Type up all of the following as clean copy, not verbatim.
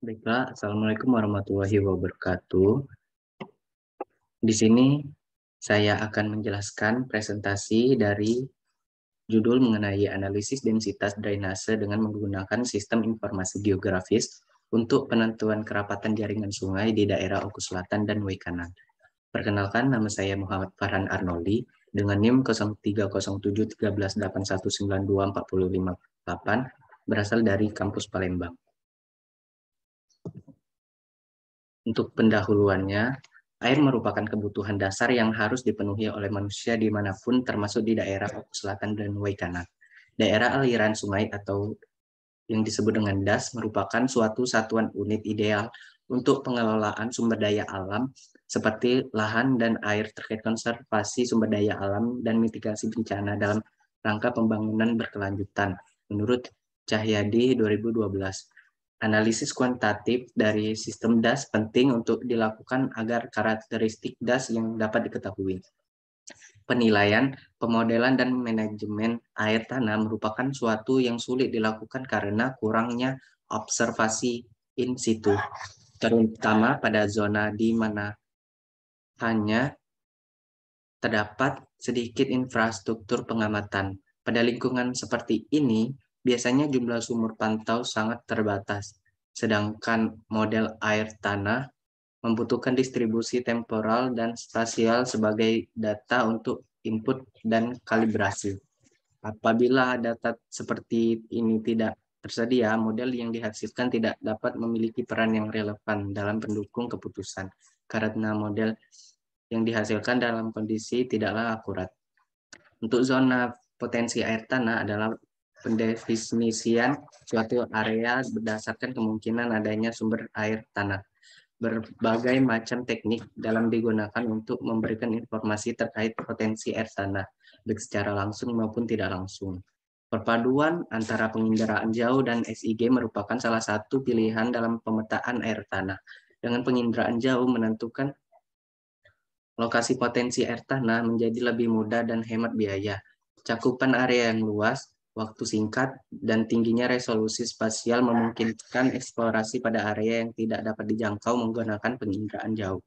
Baiklah, Assalamualaikum warahmatullahi wabarakatuh. Di sini saya akan menjelaskan presentasi dari judul mengenai analisis densitas drainase dengan menggunakan sistem informasi geografis untuk penentuan kerapatan jaringan sungai di daerah Oku Selatan dan Way Kanan. Perkenalkan, nama saya Muhammad Farhan Arnoldi dengan NIM 03071381924058 berasal dari kampus Palembang. Untuk pendahuluannya, air merupakan kebutuhan dasar yang harus dipenuhi oleh manusia dimanapun, termasuk di daerah Oku Selatan dan Way Kanan. Daerah aliran sungai atau yang disebut dengan DAS merupakan suatu satuan unit ideal untuk pengelolaan sumber daya alam seperti lahan dan air terkait konservasi sumber daya alam dan mitigasi bencana dalam rangka pembangunan berkelanjutan. Menurut Cahyadi 2012. Analisis kuantitatif dari sistem DAS penting untuk dilakukan agar karakteristik DAS yang dapat diketahui. Penilaian, pemodelan, dan manajemen air tanah merupakan suatu yang sulit dilakukan karena kurangnya observasi in situ, terutama pada zona di mana hanya terdapat sedikit infrastruktur pengamatan. Pada lingkungan seperti ini, biasanya jumlah sumur pantau sangat terbatas, sedangkan model air tanah membutuhkan distribusi temporal dan spasial sebagai data untuk input dan kalibrasi. Apabila data seperti ini tidak tersedia, model yang dihasilkan tidak dapat memiliki peran yang relevan dalam pendukung keputusan, karena model yang dihasilkan dalam kondisi tidaklah akurat. Untuk zona potensi air tanah adalah pendefinisian suatu area berdasarkan kemungkinan adanya sumber air tanah. Berbagai macam teknik dalam digunakan untuk memberikan informasi terkait potensi air tanah, baik secara langsung maupun tidak langsung. Perpaduan antara penginderaan jauh dan SIG merupakan salah satu pilihan dalam pemetaan air tanah. Dengan penginderaan jauh menentukan lokasi potensi air tanah menjadi lebih mudah dan hemat biaya. Cakupan area yang luas, waktu singkat, dan tingginya resolusi spasial memungkinkan eksplorasi pada area yang tidak dapat dijangkau menggunakan penginderaan jauh.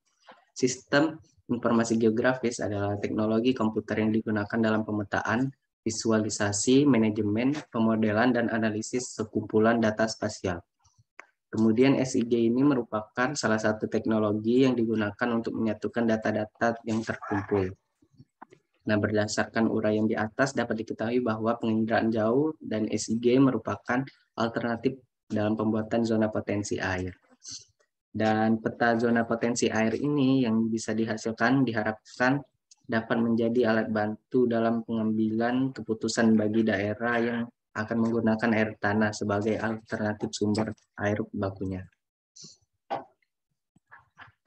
Sistem informasi geografis adalah teknologi komputer yang digunakan dalam pemetaan, visualisasi, manajemen, pemodelan, dan analisis sekumpulan data spasial. Kemudian SIG ini merupakan salah satu teknologi yang digunakan untuk menyatukan data-data yang terkumpul. Nah, berdasarkan uraian di atas dapat diketahui bahwa penginderaan jauh dan SIG merupakan alternatif dalam pembuatan zona potensi air. Dan peta zona potensi air ini yang bisa dihasilkan diharapkan dapat menjadi alat bantu dalam pengambilan keputusan bagi daerah yang akan menggunakan air tanah sebagai alternatif sumber air bakunya.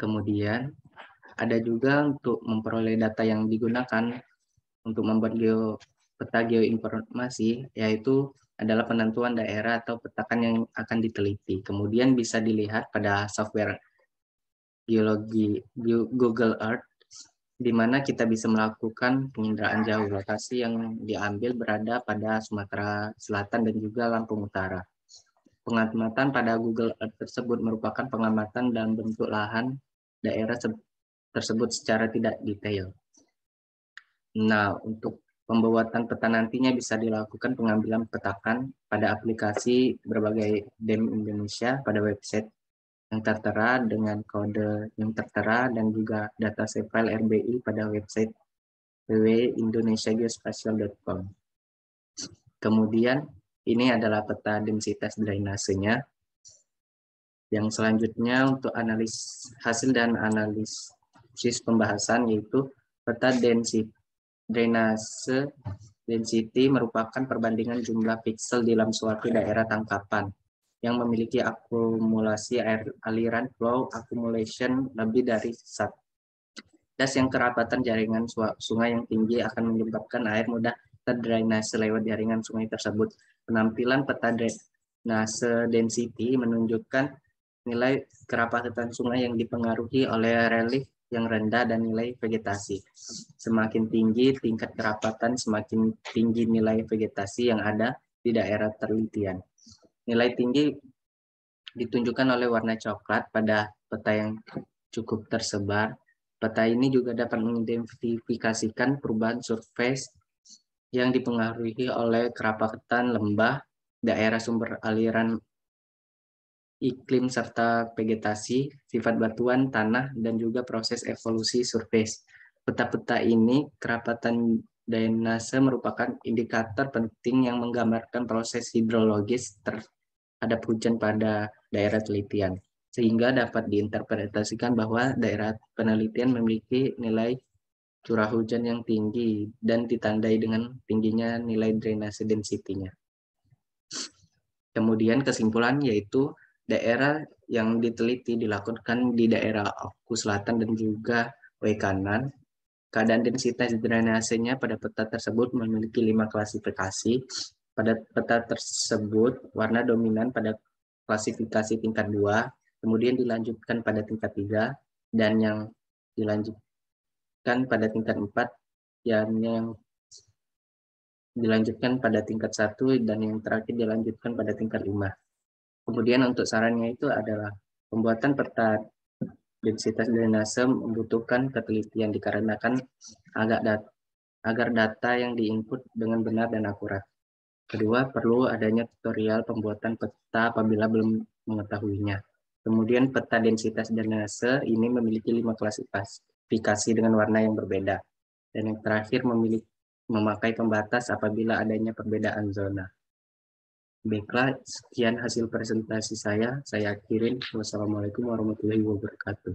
Kemudian ada juga untuk memperoleh data yang digunakan untuk membuat peta geoinformasi, yaitu adalah penentuan daerah atau petakan yang akan diteliti. Kemudian bisa dilihat pada software geologi Google Earth, di mana kita bisa melakukan penginderaan jauh. Lokasi yang diambil berada pada Sumatera Selatan dan juga Lampung Utara. Pengamatan pada Google Earth tersebut merupakan pengamatan dalam bentuk lahan daerah tersebut secara tidak detail. Nah, untuk pembuatan peta nantinya bisa dilakukan pengambilan petakan pada aplikasi berbagai DEM Indonesia pada website yang tertera dengan kode yang tertera dan juga data save file RBI pada website www.indonesiageospatial.com. Kemudian ini adalah peta densitas drainasenya. Yang selanjutnya untuk hasil dan analisis pembahasan yaitu peta drainase density merupakan perbandingan jumlah piksel dalam suatu daerah tangkapan yang memiliki akumulasi air aliran flow accumulation lebih dari 1. Das yang kerapatan jaringan sungai yang tinggi akan menyebabkan air mudah terdrainase lewat jaringan sungai tersebut. Penampilan peta drainase density menunjukkan nilai kerapatan sungai yang dipengaruhi oleh relief yang rendah dan nilai vegetasi. Semakin tinggi tingkat kerapatan, semakin tinggi nilai vegetasi yang ada di daerah penelitian. Nilai tinggi ditunjukkan oleh warna coklat pada peta yang cukup tersebar. Peta ini juga dapat mengidentifikasikan perubahan surface yang dipengaruhi oleh kerapatan lembah, daerah sumber aliran iklim serta vegetasi, sifat batuan, tanah, dan juga proses evolusi surface. Peta-peta ini, kerapatan drainase merupakan indikator penting yang menggambarkan proses hidrologis terhadap hujan pada daerah penelitian, sehingga dapat diinterpretasikan bahwa daerah penelitian memiliki nilai curah hujan yang tinggi dan ditandai dengan tingginya nilai drainase density-nya. Kemudian kesimpulan yaitu daerah yang diteliti dilakukan di daerah Oku Selatan dan juga W kanan. Keadaan densitas drainasenya pada peta tersebut memiliki 5 klasifikasi. Pada peta tersebut, warna dominan pada klasifikasi tingkat 2, kemudian dilanjutkan pada tingkat 3, dan yang dilanjutkan pada tingkat 4, yang dilanjutkan pada tingkat 1, dan yang terakhir dilanjutkan pada tingkat 5. Kemudian untuk sarannya itu adalah pembuatan peta densitas drainase membutuhkan ketelitian dikarenakan agar data yang diinput dengan benar dan akurat. Kedua, perlu adanya tutorial pembuatan peta apabila belum mengetahuinya. Kemudian peta densitas drainase ini memiliki 5 klasifikasi dengan warna yang berbeda. Dan yang terakhir memakai pembatas apabila adanya perbedaan zona. Baiklah, sekian hasil presentasi saya. Saya akhirin. Wassalamualaikum warahmatullahi wabarakatuh.